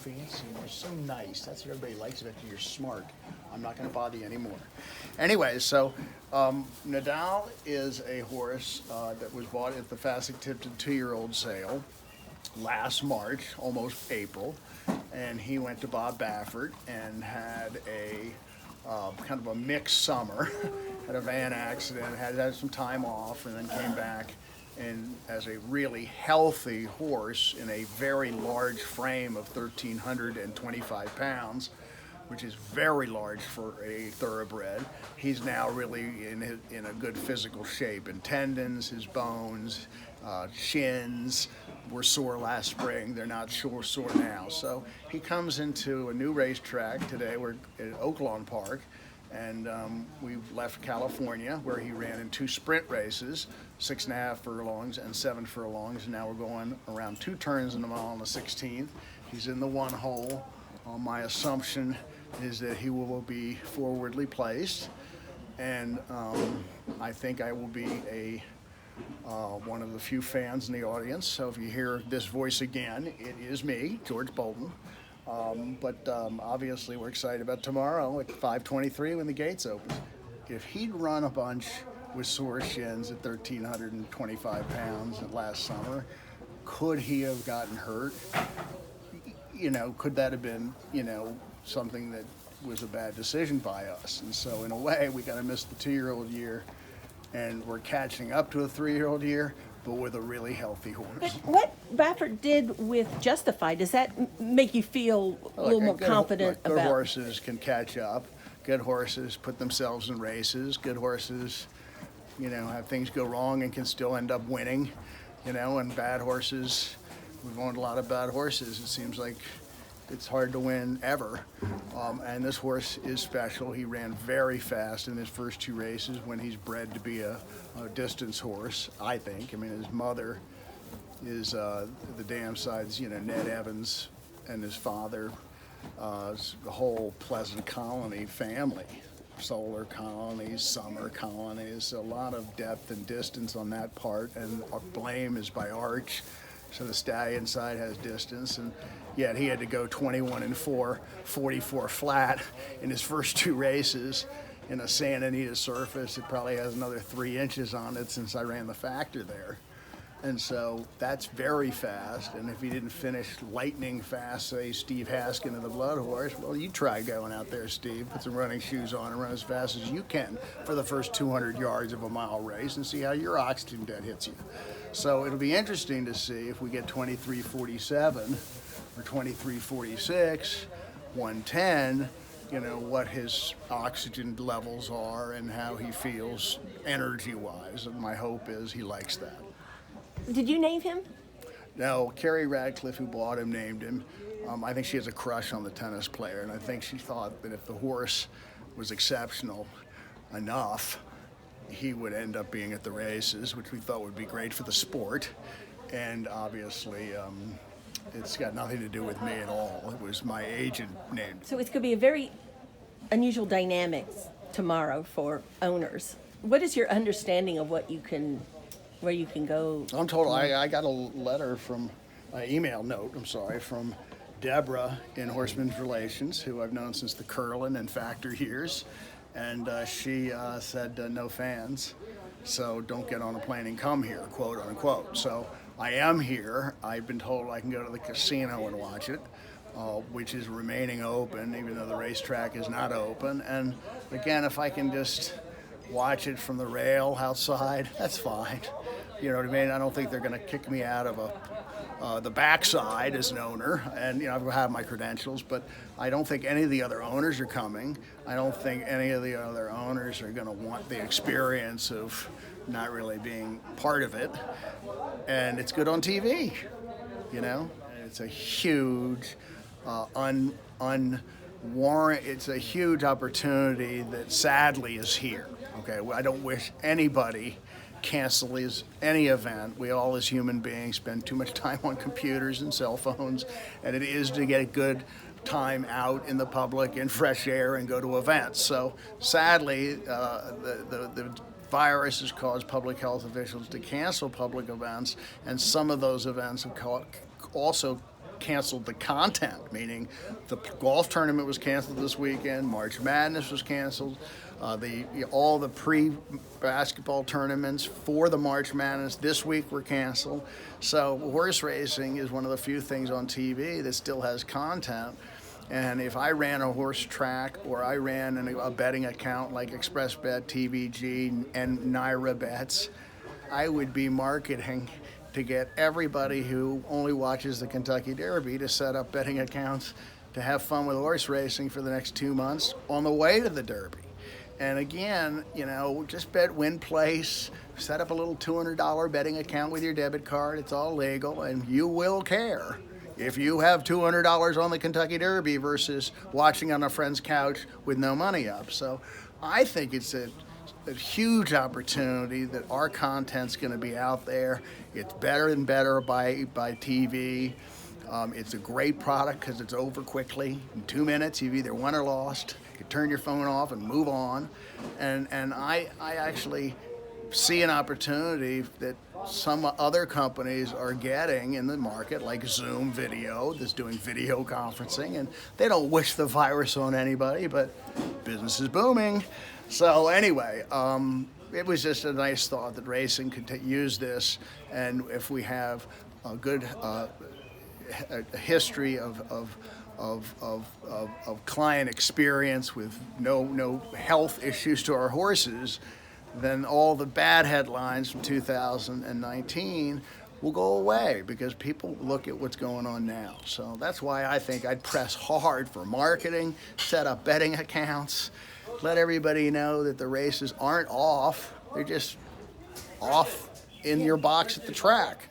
fancy and you're so nice. That's what everybody likes about you. You're smart. I'm not going to bother you anymore. Anyway, so Nadal is a horse that was bought at the Fasig-Tipton 2-year-old sale last March, almost April, and he went to Bob Baffert and had a kind of a mixed summer, had a van accident, had some time off, and then came back and as a really healthy horse in a very large frame of 1,325 pounds, which is very large for a thoroughbred. He's now really in a good physical shape. And tendons, his bones, shins were sore last spring. They're not sore now. So he comes into a new racetrack today. We're at Oaklawn Park. And we left California, where he ran in 2 sprint races, 6.5 furlongs and 7 furlongs. And now we're going around 2 turns in the mile on the 16th. He's in the 1 hole. My assumption is that he will be forwardly placed, and I think I will be one of the few fans in the audience. So if you hear this voice again, it is me, George Bolton. But obviously we're excited about tomorrow at 5:23 when the gates open. If he'd run a bunch with sore shins at 1,325 pounds last summer, could he have gotten hurt? Could that have been, something that was a bad decision by us? And so in a way, we kind of missed the 2-year-old year, and we're catching up to a 3-year-old year, but with a really healthy horse. But what Baffert did with Justify, does that make you feel a little more confident about? Good horses can catch up. Good horses put themselves in races. Good horses, have things go wrong and can still end up winning, and bad horses. We've owned a lot of bad horses. It seems like it's hard to win ever. And this horse is special. He ran very fast in his first 2 races when he's bred to be a distance horse, I think. I mean, his mother is the dam side's, Ned Evans, and his father, the whole Pleasant Colony family. Solar colonies, summer colonies, a lot of depth and distance on that part, and blame is by Arch. So the stallion side has distance, and yet he had to go 21-4, 44 flat in his first 2 races in a Santa Anita surface. It probably has another 3 inches on it since I ran the factor there. And so that's very fast, and if he didn't finish lightning fast, say Steve Haskin of the Blood Horse, well, you try going out there, Steve, put some running shoes on and run as fast as you can for the first 200 yards of a mile race and see how your oxygen debt hits you. So it'll be interesting to see if we get 23:47 or 23:46, 110, what his oxygen levels are and how he feels energy-wise. And my hope is he likes that. Did you name him? No, Carrie Radcliffe, who bought him, named him. I think she has a crush on the tennis player, and I think she thought that if the horse was exceptional enough, he would end up being at the races, which we thought would be great for the sport. And obviously, it's got nothing to do with me at all. It was my agent named. So it's going to be a very unusual dynamics tomorrow for owners. What is your understanding of where you can go? I'm told I got a letter from, email note, from Deborah in Horsemen's Relations, who I've known since the Curlin and Factor years. And she said, no fans, so don't get on a plane and come here, quote unquote. So I am here. I've been told I can go to the casino and watch it, which is remaining open, even though the racetrack is not open. And again, if I can just watch it from the rail outside, that's fine. You know what I mean? I don't think they're going to kick me out of the backside as an owner, and I have my credentials, but I don't think any of the other owners are coming. I don't think any of the other owners are going to want the experience of not really being part of it. And it's good on TV, It's a huge it's a huge opportunity that sadly is here. Okay, I don't wish anybody cancel any event. We all as human beings spend too much time on computers and cell phones, and it is to get a good time out in the public in fresh air and go to events. So sadly, the virus has caused public health officials to cancel public events, and some of those events have also canceled the content, meaning the golf tournament was canceled this weekend, March Madness was canceled, all the pre-basketball tournaments for the March Madness this week were canceled. So horse racing is one of the few things on TV that still has content. And if I ran a horse track or I ran a betting account like ExpressBet, TVG, and Naira Bets, I would be marketing to get everybody who only watches the Kentucky Derby to set up betting accounts to have fun with horse racing for the next 2 months on the way to the Derby. And again, just bet win place, set up a little $200 betting account with your debit card. It's all legal, and you will care if you have $200 on the Kentucky Derby versus watching on a friend's couch with no money up. So I think it's a huge opportunity that our content's going to be out there. It's better and better by TV. It's a great product because it's over quickly. In 2 minutes, you've either won or lost. You turn your phone off and move on. And I actually see an opportunity that some other companies are getting in the market, like Zoom Video, that's doing video conferencing, and they don't wish the virus on anybody, but business is booming. So anyway, it was just a nice thought that racing could use this, and if we have a good a history of client experience with no health issues to our horses, then all the bad headlines from 2019 will go away because people look at what's going on now. So that's why I think I'd press hard for marketing, set up betting accounts, let everybody know that the races aren't off, they're just off in your box at the track.